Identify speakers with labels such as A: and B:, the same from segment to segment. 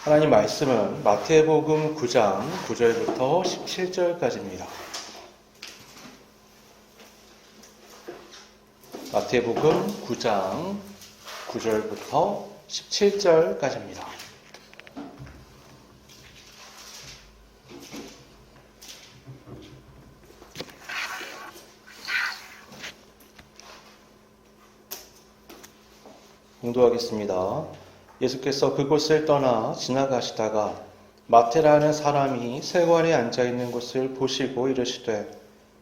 A: 하나님 말씀은 마태복음 9장 9절부터 17절까지입니다. 마태복음 9장 9절부터 17절까지입니다. 공독하겠습니다. 예수께서 그곳을 떠나 지나가시다가 마태라는 사람이 세관에 앉아있는 곳을 보시고 이르시되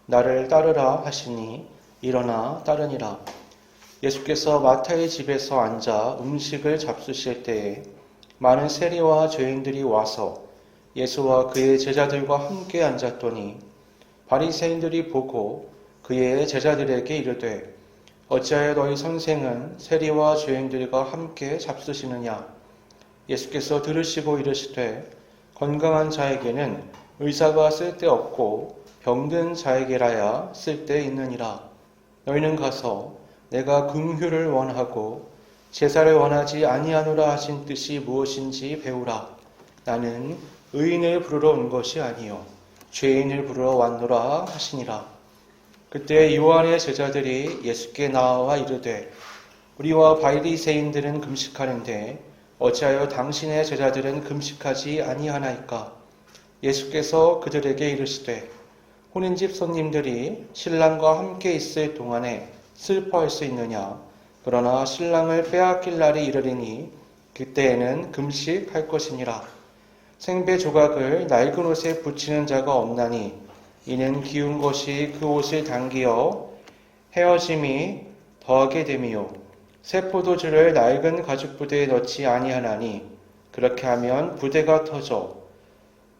A: 나를 따르라 하시니 일어나 따르니라. 예수께서 마태의 집에서 앉아 음식을 잡수실 때에 많은 세리와 죄인들이 와서 예수와 그의 제자들과 함께 앉았더니 바리새인들이 보고 그의 제자들에게 이르되 어찌하여 너희 선생은 세리와 죄인들과 함께 잡수시느냐? 예수께서 들으시고 이르시되 건강한 자에게는 의사가 쓸데없고 병든 자에게라야 쓸데있느니라. 너희는 가서 내가 긍휼을 원하고 제사를 원하지 아니하노라 하신 뜻이 무엇인지 배우라. 나는 의인을 부르러 온 것이 아니요 죄인을 부르러 왔노라 하시니라. 그때 요한의 제자들이 예수께 나와 이르되 우리와 바리새인들은 금식하는데 어찌하여 당신의 제자들은 금식하지 아니하나이까? 예수께서 그들에게 이르시되 혼인집 손님들이 신랑과 함께 있을 동안에 슬퍼할 수 있느냐? 그러나 신랑을 빼앗길 날이 이르리니 그때에는 금식할 것이니라. 생배 조각을 낡은 옷에 붙이는 자가 없나니 이는 기운 것이 그 옷을 당기어 헤어짐이 더하게 됨이요 새 포도주를 낡은 가죽 부대에 넣지 아니하나니 그렇게 하면 부대가 터져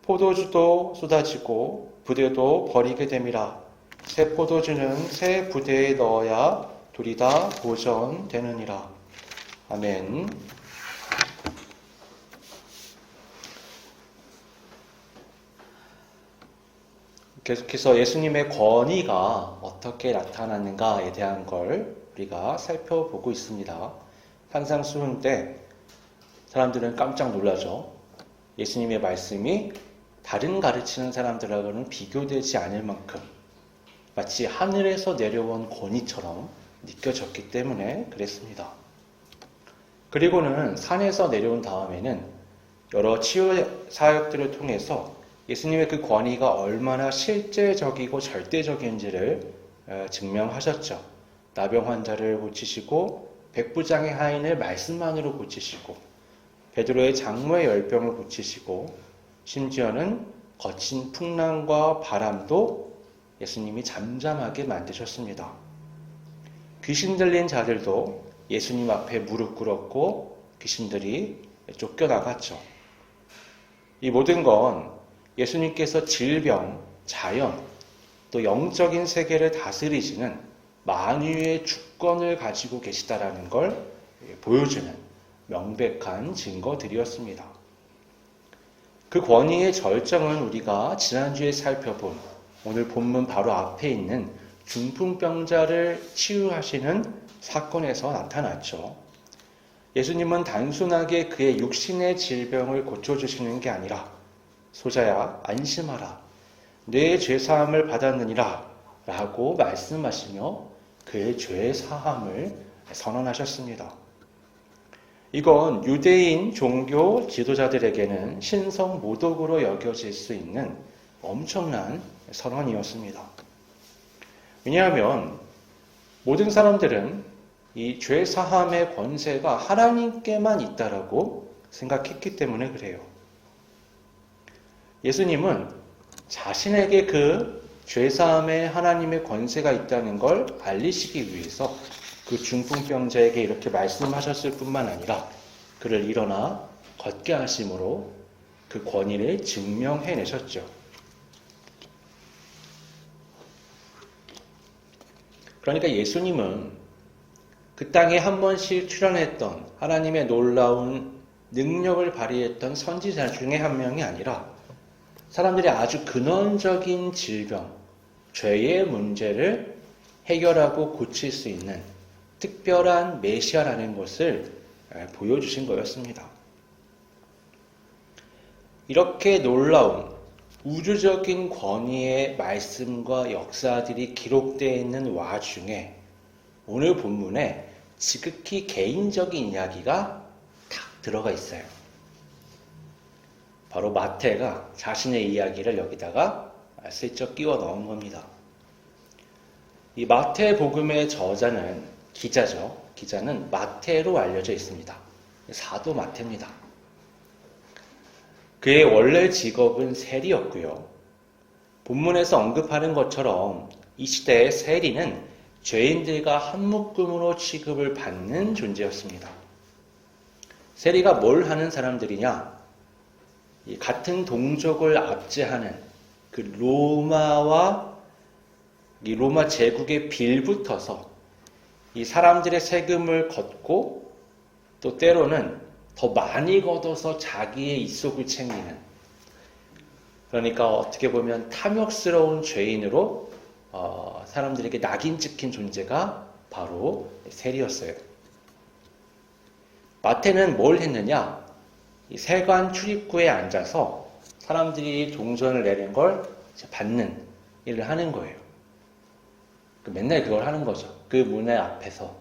A: 포도주도 쏟아지고 부대도 버리게 됨이라. 새 포도주는 새 부대에 넣어야 둘이 다 보존되느니라. 아멘. 계속해서 예수님의 권위가 어떻게 나타났는가에 대한 걸 우리가 살펴보고 있습니다. 산상수훈 때 사람들은 깜짝 놀라죠. 예수님의 말씀이 다른 가르치는 사람들하고는 비교되지 않을 만큼 마치 하늘에서 내려온 권위처럼 느껴졌기 때문에 그랬습니다. 그리고는 산에서 내려온 다음에는 여러 치유 사역들을 통해서 예수님의 그 권위가 얼마나 실제적이고 절대적인지를 증명하셨죠. 나병 환자를 고치시고 백부장의 하인을 말씀만으로 고치시고 베드로의 장모의 열병을 고치시고 심지어는 거친 풍랑과 바람도 예수님이 잠잠하게 만드셨습니다. 귀신 들린 자들도 예수님 앞에 무릎 꿇었고 귀신들이 쫓겨나갔죠. 이 모든 건 예수님께서 질병, 자연, 또 영적인 세계를 다스리시는 만유의 주권을 가지고 계시다라는 걸 보여주는 명백한 증거들이었습니다. 그 권위의 절정은 우리가 지난주에 살펴본 오늘 본문 바로 앞에 있는 중풍병자를 치유하시는 사건에서 나타났죠. 예수님은 단순하게 그의 육신의 질병을 고쳐주시는 게 아니라 소자야 안심하라 내 죄사함을 받았느니라 라고 말씀하시며 그의 죄사함을 선언하셨습니다. 이건 유대인 종교 지도자들에게는 신성모독으로 여겨질 수 있는 엄청난 선언이었습니다. 왜냐하면 모든 사람들은 이 죄사함의 권세가 하나님께만 있다라고 생각했기 때문에 그래요. 예수님은 자신에게 그 죄사함의 하나님의 권세가 있다는 걸 알리시기 위해서 그 중풍병자에게 이렇게 말씀하셨을 뿐만 아니라 그를 일어나 걷게 하심으로 그 권위를 증명해내셨죠. 그러니까 예수님은 그 땅에 한 번씩 출현했던 하나님의 놀라운 능력을 발휘했던 선지자 중에 한 명이 아니라 사람들이 아주 근원적인 질병, 죄의 문제를 해결하고 고칠 수 있는 특별한 메시아라는 것을 보여주신 거였습니다. 이렇게 놀라운 우주적인 권위의 말씀과 역사들이 기록되어 있는 와중에 오늘 본문에 지극히 개인적인 이야기가 탁 들어가 있어요. 바로 마태가 자신의 이야기를 여기다가 슬쩍 끼워 넣은 겁니다. 이 마태복음의 저자는 기자죠. 기자는 마태로 알려져 있습니다. 사도 마태입니다. 그의 원래 직업은 세리였고요. 본문에서 언급하는 것처럼 이 시대의 세리는 죄인들과 한묶음으로 취급을 받는 존재였습니다. 세리가 뭘 하는 사람들이냐? 이 같은 동족을 압제하는 그 로마 제국에 빌붙어서 이 사람들의 세금을 걷고 또 때로는 더 많이 걷어서 자기의 입속을 챙기는, 그러니까 어떻게 보면 탐욕스러운 죄인으로 사람들에게 낙인 찍힌 존재가 바로 세리였어요. 마태는 뭘 했느냐? 이 세관 출입구에 앉아서 사람들이 동전을 내는 걸 받는 일을 하는 거예요. 맨날 그걸 하는 거죠. 그 문의 앞에서.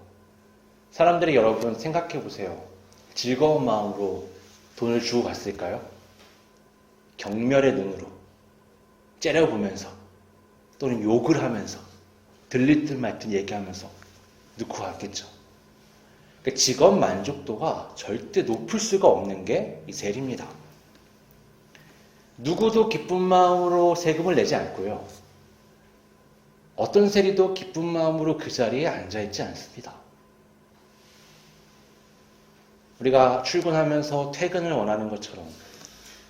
A: 사람들이 여러분 생각해 보세요. 즐거운 마음으로 돈을 주고 갔을까요? 경멸의 눈으로 째려보면서 또는 욕을 하면서 들릴 듯 말 듯 얘기하면서 넣고 갔겠죠. 그러니까 직업 만족도가 절대 높을 수가 없는 게 이 세리입니다. 누구도 기쁜 마음으로 세금을 내지 않고요. 어떤 세리도 기쁜 마음으로 그 자리에 앉아있지 않습니다. 우리가 출근하면서 퇴근을 원하는 것처럼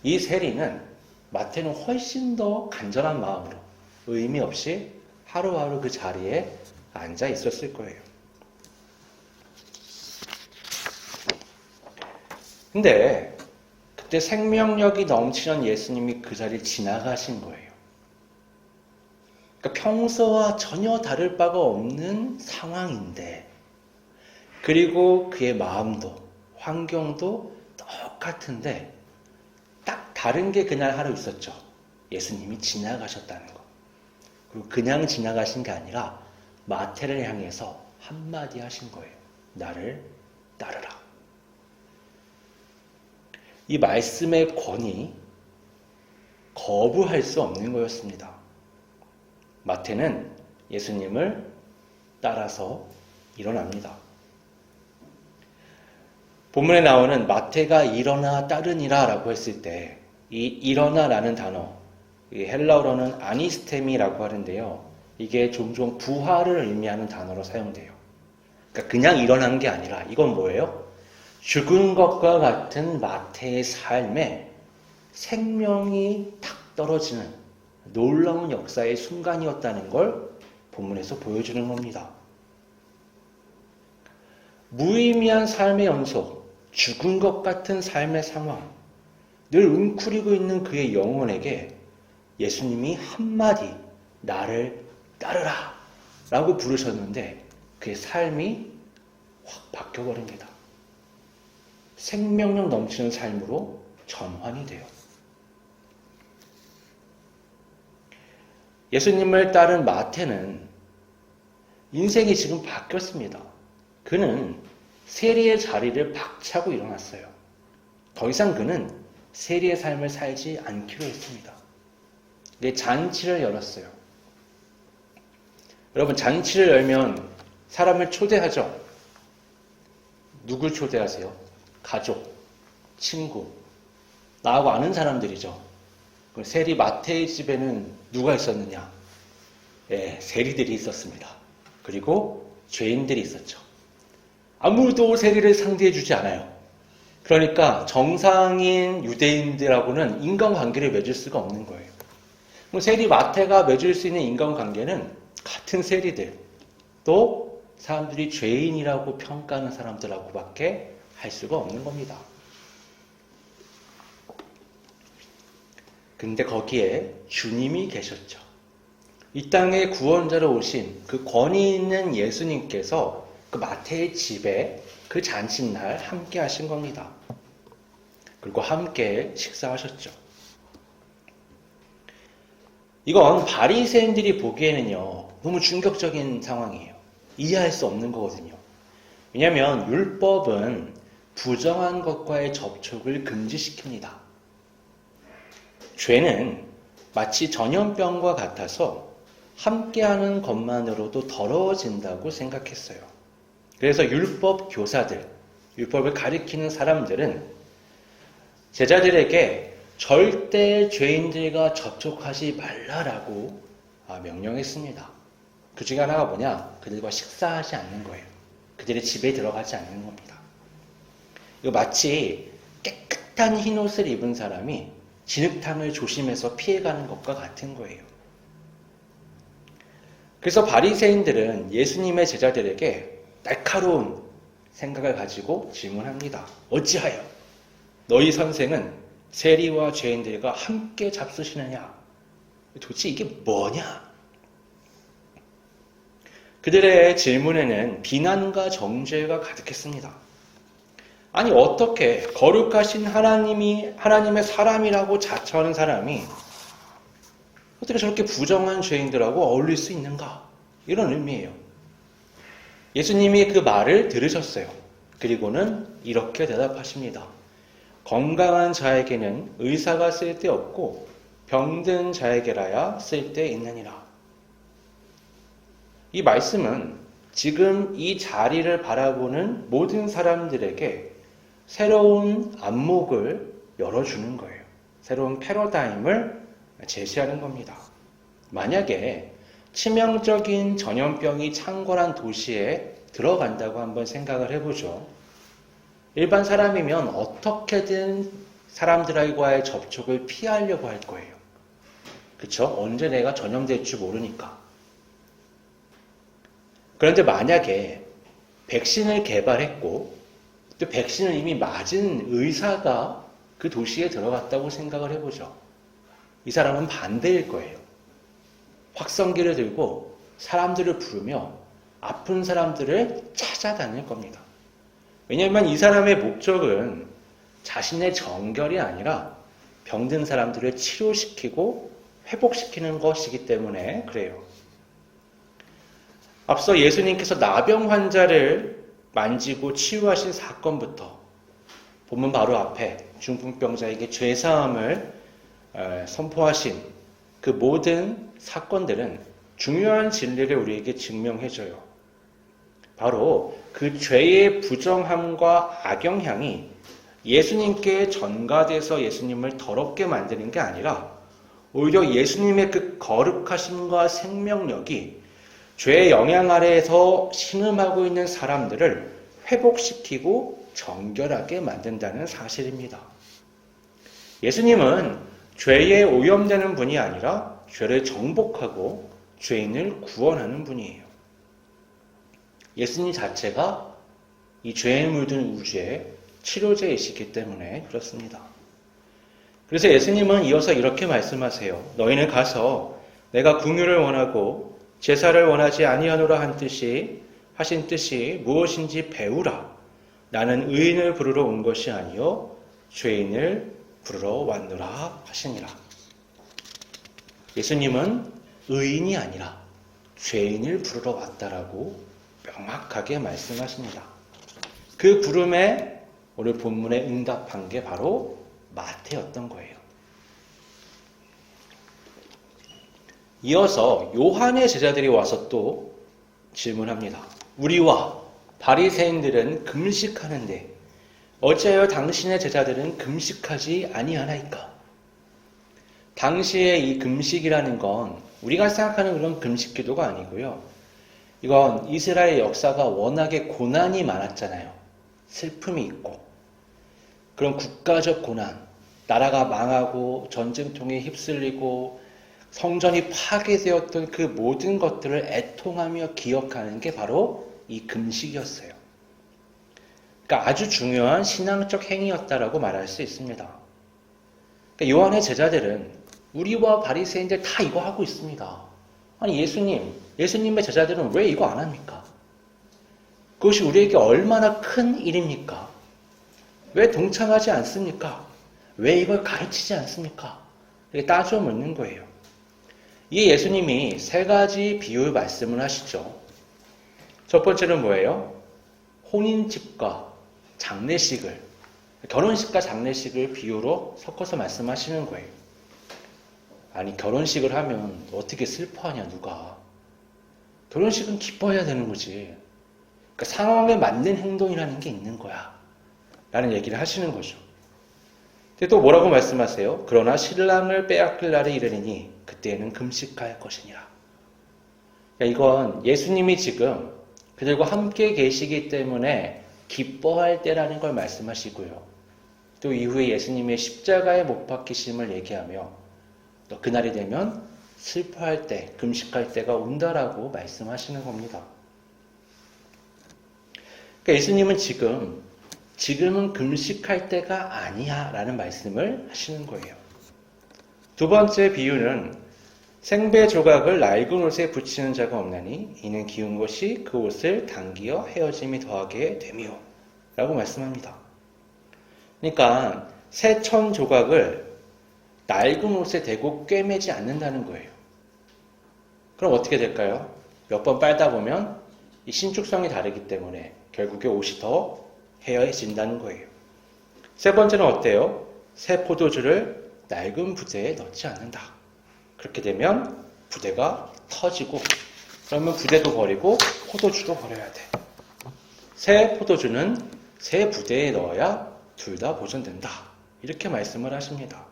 A: 이 세리는 마태는 훨씬 더 간절한 마음으로 의미 없이 하루하루 그 자리에 앉아 있었을 거예요. 근데 그때 생명력이 넘치는 예수님이 그 자리를 지나가신 거예요. 그러니까 평소와 전혀 다를 바가 없는 상황인데, 그리고 그의 마음도 환경도 똑같은데 딱 다른 게 그날 하루 있었죠. 예수님이 지나가셨다는 거. 그리고 그냥 지나가신 게 아니라 마태를 향해서 한마디 하신 거예요. 나를 따르라. 이 말씀의 권위, 거부할 수 없는 거였습니다. 마태는 예수님을 따라서 일어납니다. 본문에 나오는 마태가 일어나 따르니라 라고 했을 때 이 일어나라는 단어, 이 헬라어로는 아니스테미라고 하는데요. 이게 종종 부활을 의미하는 단어로 사용돼요. 그러니까 그냥 일어난 게 아니라 이건 뭐예요? 죽은 것과 같은 마태의 삶에 생명이 탁 떨어지는 놀라운 역사의 순간이었다는 걸 본문에서 보여주는 겁니다. 무의미한 삶의 연속, 죽은 것 같은 삶의 상황, 늘 웅크리고 있는 그의 영혼에게 예수님이 한마디 나를 따르라 라고 부르셨는데 그의 삶이 확 바뀌어버립니다. 생명력 넘치는 삶으로 전환이 돼요. 예수님을 따른 마태는 인생이 지금 바뀌었습니다. 그는 세리의 자리를 박차고 일어났어요. 더 이상 그는 세리의 삶을 살지 않기로 했습니다. 잔치를 열었어요. 여러분, 잔치를 열면 사람을 초대하죠. 누굴 초대하세요? 가족, 친구, 나하고 아는 사람들이죠. 세리 마태의 집에는 누가 있었느냐? 세리들이 있었습니다. 그리고 죄인들이 있었죠. 아무도 세리를 상대해 주지 않아요. 그러니까 정상인 유대인들하고는 인간관계를 맺을 수가 없는 거예요. 세리 마태가 맺을 수 있는 인간관계는 같은 세리들, 또 사람들이 죄인이라고 평가하는 사람들하고밖에 할 수가 없는 겁니다. 근데 거기에 주님이 계셨죠. 이 땅에 구원자로 오신 그 권위 있는 예수님께서 그 마태의 집에 그 잔칫날 함께 하신 겁니다. 그리고 함께 식사하셨죠. 이건 바리새인들이 보기에는요, 너무 충격적인 상황이에요. 이해할 수 없는 거거든요. 왜냐하면 율법은 부정한 것과의 접촉을 금지시킵니다. 죄는 마치 전염병과 같아서 함께하는 것만으로도 더러워진다고 생각했어요. 그래서 율법 교사들, 율법을 가리키는 사람들은 제자들에게 절대 죄인들과 접촉하지 말라라고 명령했습니다. 그 중에 하나가 뭐냐? 그들과 식사하지 않는 거예요. 그들의 집에 들어가지 않는 겁니다. 이거 마치 깨끗한 흰옷을 입은 사람이 진흙탕을 조심해서 피해가는 것과 같은 거예요. 그래서 바리새인들은 예수님의 제자들에게 날카로운 생각을 가지고 질문합니다. 어찌하여 너희 선생은 세리와 죄인들과 함께 잡수시느냐? 도대체 이게 뭐냐? 그들의 질문에는 비난과 정죄가 가득했습니다. 아니 어떻게 거룩하신 하나님의 사람이라고 자처하는 사람이 어떻게 저렇게 부정한 죄인들하고 어울릴 수 있는가? 이런 의미예요. 예수님이 그 말을 들으셨어요. 그리고는 이렇게 대답하십니다. 건강한 자에게는 의사가 쓸데없고 병든 자에게라야 쓸데있느니라. 이 말씀은 지금 이 자리를 바라보는 모든 사람들에게 새로운 안목을 열어주는 거예요. 새로운 패러다임을 제시하는 겁니다. 만약에 치명적인 전염병이 창궐한 도시에 들어간다고 한번 생각을 해보죠. 일반 사람이면 어떻게든 사람들과의 접촉을 피하려고 할 거예요. 그쵸? 언제 내가 전염될지 모르니까. 그런데 만약에 백신을 개발했고 또 백신을 이미 맞은 의사가 그 도시에 들어갔다고 생각을 해보죠. 이 사람은 반대일 거예요. 확성기를 들고 사람들을 부르며 아픈 사람들을 찾아다닐 겁니다. 왜냐하면 이 사람의 목적은 자신의 정결이 아니라 병든 사람들을 치료시키고 회복시키는 것이기 때문에 그래요. 앞서 예수님께서 나병 환자를 만지고 치유하신 사건부터 본문 바로 앞에 중풍병자에게 죄사함을 선포하신 그 모든 사건들은 중요한 진리를 우리에게 증명해줘요. 바로 그 죄의 부정함과 악영향이 예수님께 전가돼서 예수님을 더럽게 만드는 게 아니라 오히려 예수님의 그 거룩하심과 생명력이 죄의 영향 아래에서 신음하고 있는 사람들을 회복시키고 정결하게 만든다는 사실입니다. 예수님은 죄에 오염되는 분이 아니라 죄를 정복하고 죄인을 구원하는 분이에요. 예수님 자체가 이 죄에 물든 우주의 치료제이시기 때문에 그렇습니다. 그래서 예수님은 이어서 이렇게 말씀하세요. 너희는 가서 내가 긍휼을 원하고 제사를 원하지 아니하노라 하신 뜻이 무엇인지 배우라. 나는 의인을 부르러 온 것이 아니요 죄인을 부르러 왔노라 하시니라. 예수님은 의인이 아니라 죄인을 부르러 왔다라고 명확하게 말씀하십니다. 그 부름에 오늘 본문에 응답한 게 바로 마태였던 거예요. 이어서 요한의 제자들이 와서 또 질문합니다. 우리와 바리새인들은 금식하는데 어찌하여 당신의 제자들은 금식하지 아니하나이까? 당시에 이 금식이라는 건 우리가 생각하는 그런 금식 기도가 아니고요. 이건 이스라엘 역사가 워낙에 고난이 많았잖아요. 슬픔이 있고 그런 국가적 고난, 나라가 망하고 전쟁통에 휩쓸리고 성전이 파괴되었던 그 모든 것들을 애통하며 기억하는 게 바로 이 금식이었어요. 그러니까 아주 중요한 신앙적 행위였다라고 말할 수 있습니다. 그러니까 요한의 제자들은 우리와 바리새인들 다 이거 하고 있습니다. 아니 예수님의 제자들은 왜 이거 안 합니까? 그것이 우리에게 얼마나 큰 일입니까? 왜 동참하지 않습니까? 왜 이걸 가르치지 않습니까? 이렇게 따져 묻는 거예요. 이 예수님이 세 가지 비유 말씀을 하시죠. 첫 번째는 뭐예요? 혼인집과 장례식을, 결혼식과 장례식을 비유로 섞어서 말씀하시는 거예요. 아니, 결혼식을 하면 어떻게 슬퍼하냐, 누가. 결혼식은 기뻐해야 되는 거지. 그러니까 상황에 맞는 행동이라는 게 있는 거야. 라는 얘기를 하시는 거죠. 근데 또 뭐라고 말씀하세요? 그러나 신랑을 빼앗길 날에 이르리니 그때에는 금식할 것이니라. 그러니까 이건 예수님이 지금 그들과 함께 계시기 때문에 기뻐할 때라는 걸 말씀하시고요. 또 이후에 예수님의 십자가에 못 박히심을 얘기하며 또 그날이 되면 슬퍼할 때, 금식할 때가 온다라고 말씀하시는 겁니다. 그러니까 예수님은 지금은 금식할 때가 아니야 라는 말씀을 하시는 거예요. 두 번째 비유는 생배 조각을 낡은 옷에 붙이는 자가 없나니 이는 기운 것이 그 옷을 당기어 헤어짐이 더하게 되미요 라고 말씀합니다. 그러니까 새 천 조각을 낡은 옷에 대고 꿰매지 않는다는 거예요. 그럼 어떻게 될까요? 몇 번 빨다 보면 이 신축성이 다르기 때문에 결국에 옷이 더 헤어진다는 거예요. 세 번째는 어때요? 새 포도주를 낡은 부대에 넣지 않는다. 그렇게 되면 부대가 터지고, 그러면 부대도 버리고 포도주도 버려야 돼. 새 포도주는 새 부대에 넣어야 둘 다 보존된다. 이렇게 말씀을 하십니다.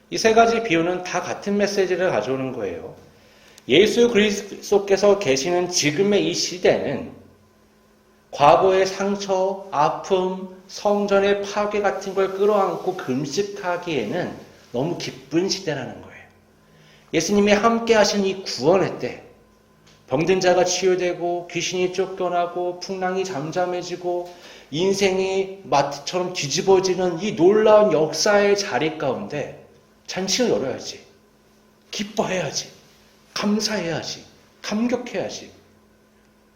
A: 이 세 가지 비유는 다 같은 메시지를 가져오는 거예요. 예수 그리스도께서 계시는 지금의 이 시대는 과거의 상처, 아픔, 성전의 파괴 같은 걸 끌어안고 금식하기에는 너무 기쁜 시대라는 거예요. 예수님이 함께 하신 이 구원의 때, 병든 자가 치유되고 귀신이 쫓겨나고 풍랑이 잠잠해지고 인생이 마트처럼 뒤집어지는 이 놀라운 역사의 자리 가운데 잔치를 열어야지, 기뻐해야지, 감사해야지, 감격해야지.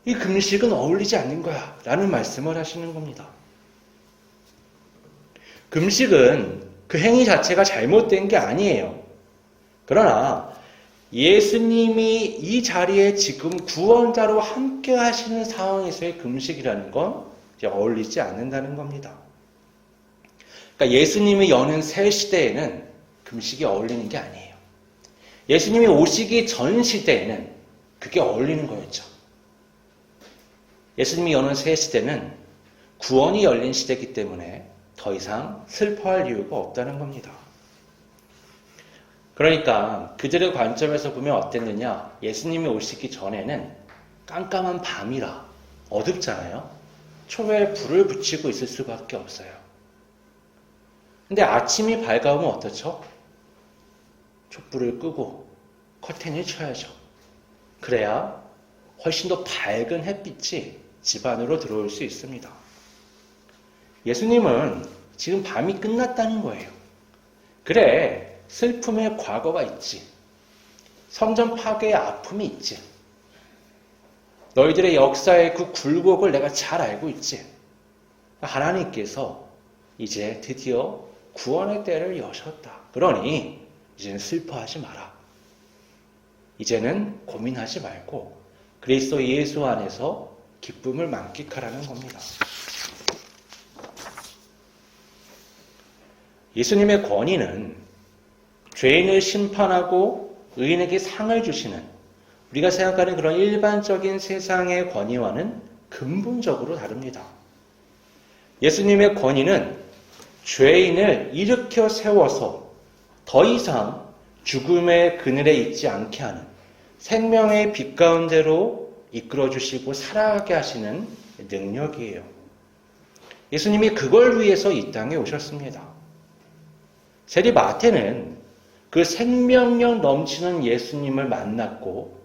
A: 이 금식은 어울리지 않는 거야 라는 말씀을 하시는 겁니다. 금식은 그 행위 자체가 잘못된 게 아니에요. 그러나 예수님이 이 자리에 지금 구원자로 함께 하시는 상황에서의 금식이라는 건 이제 어울리지 않는다는 겁니다. 그러니까 예수님이 여는 새 시대에는 금식이 어울리는 게 아니에요. 예수님이 오시기 전 시대에는 그게 어울리는 거였죠. 예수님이 여는 새 시대는 구원이 열린 시대이기 때문에 더 이상 슬퍼할 이유가 없다는 겁니다. 그러니까 그들의 관점에서 보면 어땠느냐? 예수님이 오시기 전에는 깜깜한 밤이라 어둡잖아요. 초에 불을 붙이고 있을 수밖에 없어요. 근데 아침이 밝아오면 어떻죠? 촛불을 끄고 커튼을 쳐야죠. 그래야 훨씬 더 밝은 햇빛이 집 안으로 들어올 수 있습니다. 예수님은 지금 밤이 끝났다는 거예요. 그래, 슬픔의 과거가 있지. 성전 파괴의 아픔이 있지. 너희들의 역사의 그 굴곡을 내가 잘 알고 있지. 하나님께서 이제 드디어 구원의 때를 여셨다. 그러니 이제는 슬퍼하지 마라. 이제는 고민하지 말고 그리스도 예수 안에서 기쁨을 만끽하라는 겁니다. 예수님의 권위는 죄인을 심판하고 의인에게 상을 주시는 우리가 생각하는 그런 일반적인 세상의 권위와는 근본적으로 다릅니다. 예수님의 권위는 죄인을 일으켜 세워서 더 이상 죽음의 그늘에 있지 않게 하는 생명의 빛 가운데로 이끌어주시고 살아가게 하시는 능력이에요. 예수님이 그걸 위해서 이 땅에 오셨습니다. 세리 마태는 그 생명력 넘치는 예수님을 만났고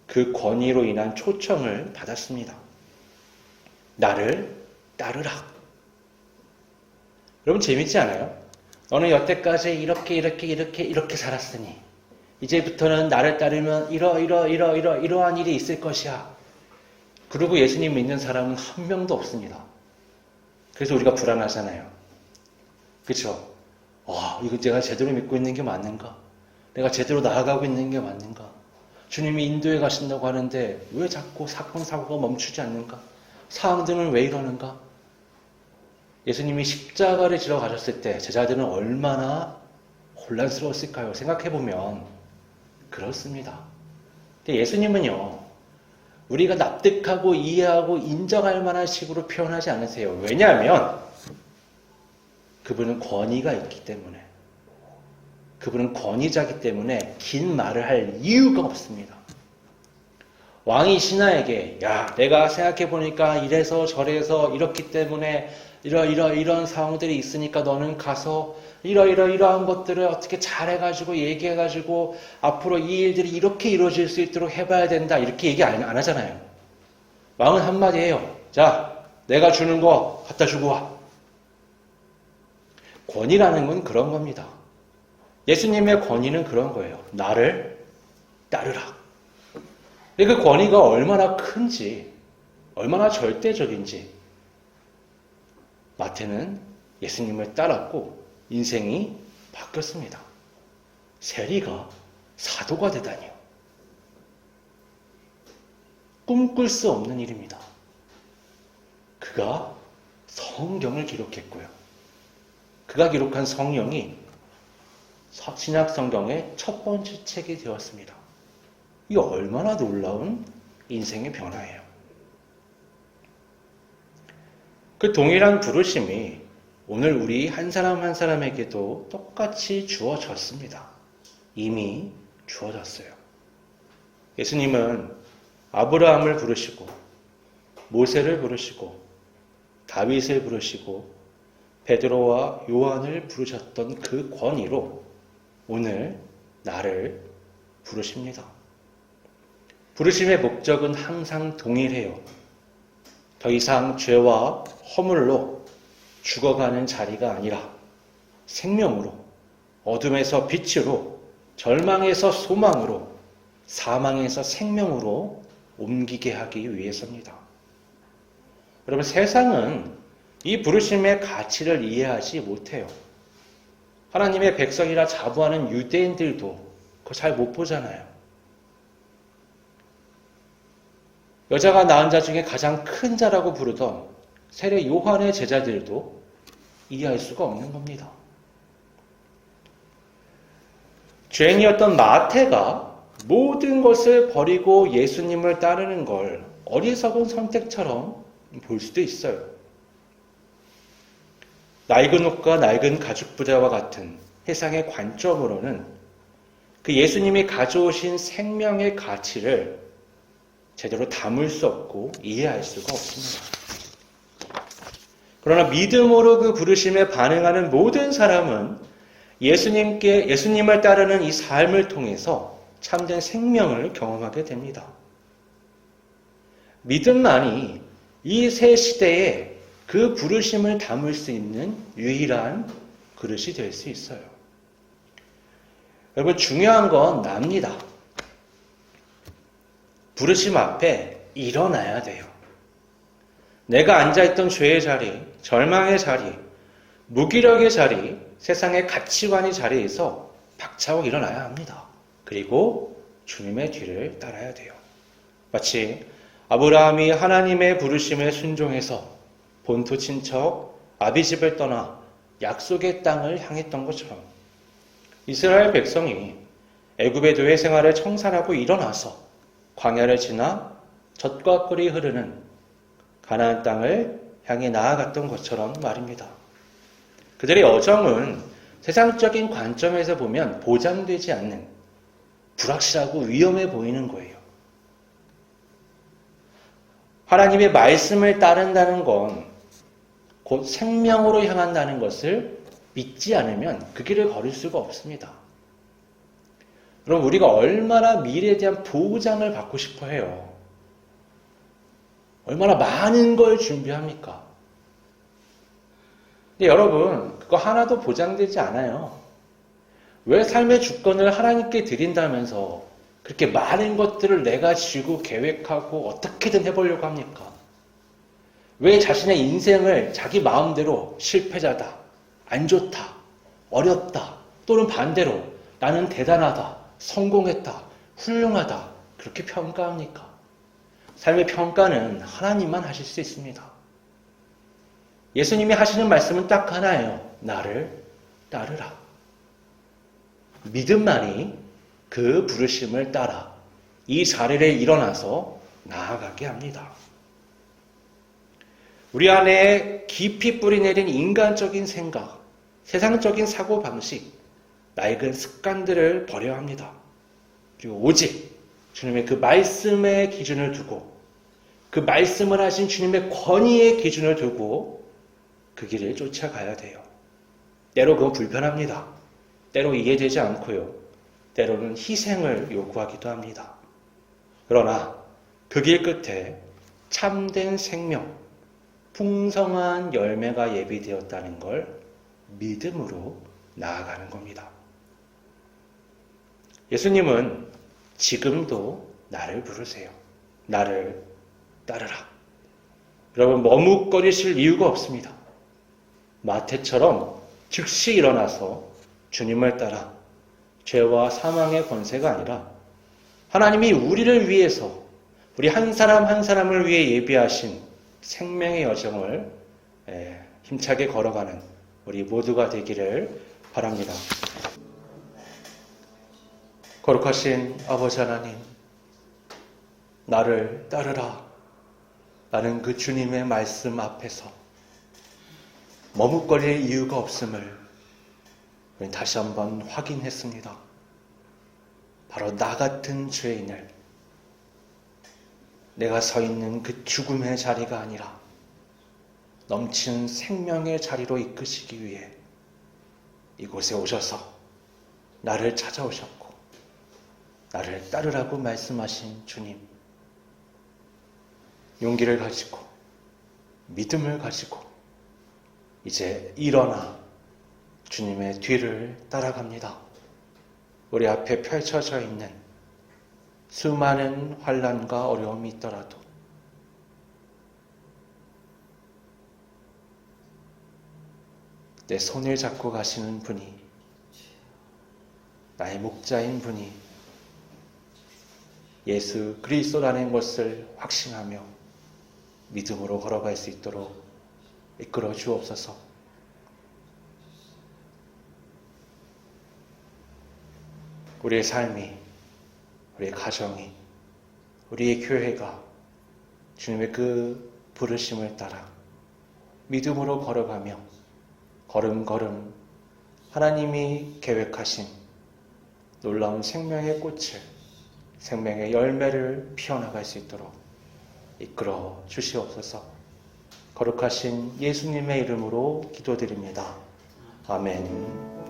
A: 그 권위로 인한 초청을 받았습니다. 나를 따르라. 여러분 재밌지 않아요? 너는 여태까지 이렇게 살았으니 이제부터는 나를 따르면 이러한 일이 있을 것이야. 그리고 예수님 믿는 사람은 한 명도 없습니다. 그래서 우리가 불안하잖아요. 그렇죠? 이거 제가 제대로 믿고 있는 게 맞는가? 내가 제대로 나아가고 있는 게 맞는가? 주님이 인도에 가신다고 하는데 왜 자꾸 사건, 사고가 멈추지 않는가? 상황들은 왜 이러는가? 예수님이 십자가를 지러 가셨을 때 제자들은 얼마나 혼란스러웠을까요? 생각해보면 그렇습니다. 근데 예수님은요, 우리가 납득하고 이해하고 인정할 만한 식으로 표현하지 않으세요. 왜냐하면 그분은 권위가 있기 때문에, 그분은 권위자이기 때문에 긴 말을 할 이유가 없습니다. 왕이 신하에게 야, 내가 생각해보니까 이래서 저래서 이렇기 때문에 이런 상황들이 있으니까 너는 가서 이러한 것들을 어떻게 잘해가지고 얘기해가지고 앞으로 이 일들이 이렇게 이루어질 수 있도록 해봐야 된다 이렇게 얘기 안 하잖아요. 왕은 한마디 해요. 자, 내가 주는 거 갖다 주고 와. 권위라는 건 그런 겁니다. 예수님의 권위는 그런 거예요. 나를 따르라. 그 권위가 얼마나 큰지, 얼마나 절대적인지 마태는 예수님을 따랐고 인생이 바뀌었습니다. 세리가 사도가 되다니요. 꿈꿀 수 없는 일입니다. 그가 성경을 기록했고요. 그가 기록한 성경이 신약 성경의 첫 번째 책이 되었습니다. 이 얼마나 놀라운 인생의 변화예요. 그 동일한 부르심이 오늘 우리 한 사람 한 사람에게도 똑같이 주어졌습니다. 이미 주어졌어요. 예수님은 아브라함을 부르시고 모세를 부르시고 다윗을 부르시고 베드로와 요한을 부르셨던 그 권위로 오늘 나를 부르십니다. 부르심의 목적은 항상 동일해요. 더 이상 죄와 허물로 죽어가는 자리가 아니라 생명으로, 어둠에서 빛으로, 절망에서 소망으로, 사망에서 생명으로 옮기게 하기 위해서입니다. 여러분, 세상은 이 부르심의 가치를 이해하지 못해요. 하나님의 백성이라 자부하는 유대인들도 그거 잘 못 보잖아요. 여자가 낳은 자 중에 가장 큰 자라고 부르던 세례 요한의 제자들도 이해할 수가 없는 겁니다. 죄인이었던 마태가 모든 것을 버리고 예수님을 따르는 걸 어리석은 선택처럼 볼 수도 있어요. 낡은 옷과 낡은 가죽 부자와 같은 세상의 관점으로는 그 예수님이 가져오신 생명의 가치를 제대로 담을 수 없고 이해할 수가 없습니다. 그러나 믿음으로 그 부르심에 반응하는 모든 사람은 예수님을 따르는 이 삶을 통해서 참된 생명을 경험하게 됩니다. 믿음만이 이 새 시대에 그 부르심을 담을 수 있는 유일한 그릇이 될 수 있어요. 여러분, 중요한 건 납니다. 부르심 앞에 일어나야 돼요. 내가 앉아있던 죄의 자리, 절망의 자리, 무기력의 자리, 세상의 가치관의 자리에서 박차고 일어나야 합니다. 그리고 주님의 뒤를 따라야 돼요. 마치 아브라함이 하나님의 부르심에 순종해서 본토 친척 아비집을 떠나 약속의 땅을 향했던 것처럼 이스라엘 백성이 애굽의 노예 생활을 청산하고 일어나서 광야를 지나 젖과 꿀이 흐르는 가나안 땅을 향해 나아갔던 것처럼 말입니다. 그들의 여정은 세상적인 관점에서 보면 보장되지 않는 불확실하고 위험해 보이는 거예요. 하나님의 말씀을 따른다는 건 곧 생명으로 향한다는 것을 믿지 않으면 그 길을 걸을 수가 없습니다. 그럼 우리가 얼마나 미래에 대한 보장을 받고 싶어 해요. 얼마나 많은 걸 준비합니까? 근데 여러분, 그거 하나도 보장되지 않아요. 왜 삶의 주권을 하나님께 드린다면서 그렇게 많은 것들을 내가 쥐고 계획하고 어떻게든 해보려고 합니까? 왜 자신의 인생을 자기 마음대로 실패자다, 안 좋다, 어렵다, 또는 반대로 나는 대단하다, 성공했다, 훌륭하다, 그렇게 평가합니까? 삶의 평가는 하나님만 하실 수 있습니다. 예수님이 하시는 말씀은 딱 하나예요. 나를 따르라. 믿음만이 그 부르심을 따라 이 자리를 일어나서 나아가게 합니다. 우리 안에 깊이 뿌리내린 인간적인 생각, 세상적인 사고방식, 낡은 습관들을 버려야 합니다. 그리고 오직 주님의 그 말씀의 기준을 두고 그 말씀을 하신 주님의 권위의 기준을 두고 그 길을 쫓아가야 돼요. 때로 그건 불편합니다. 때로 이해되지 않고요. 때로는 희생을 요구하기도 합니다. 그러나 그 길 끝에 참된 생명, 풍성한 열매가 예비되었다는 걸 믿음으로 나아가는 겁니다. 예수님은 지금도 나를 부르세요. 나를 따르라. 여러분, 머뭇거리실 이유가 없습니다. 마태처럼 즉시 일어나서 주님을 따라 죄와 사망의 권세가 아니라 하나님이 우리를 위해서, 우리 한 사람 한 사람을 위해 예비하신 생명의 여정을 힘차게 걸어가는 우리 모두가 되기를 바랍니다. 거룩하신 아버지 하나님, 나를 따르라 라는 그 주님의 말씀 앞에서 머뭇거릴 이유가 없음을 다시 한번 확인했습니다. 바로 나 같은 죄인을 내가 서 있는 그 죽음의 자리가 아니라 넘치는 생명의 자리로 이끄시기 위해 이곳에 오셔서 나를 찾아오셨고 나를 따르라고 말씀하신 주님, 용기를 가지고 믿음을 가지고 이제 일어나 주님의 뒤를 따라갑니다. 우리 앞에 펼쳐져 있는 수많은 환난과 어려움이 있더라도 내 손을 잡고 가시는 분이, 나의 목자인 분이 예수 그리스도라는 것을 확신하며 믿음으로 걸어갈 수 있도록 이끌어 주옵소서. 우리의 삶이, 우리의 가정이, 우리의 교회가 주님의 그 부르심을 따라 믿음으로 걸어가며 걸음걸음 하나님이 계획하신 놀라운 생명의 꽃을, 생명의 열매를 피워나갈 수 있도록 이끌어 주시옵소서. 거룩하신 예수님의 이름으로 기도드립니다. 아멘.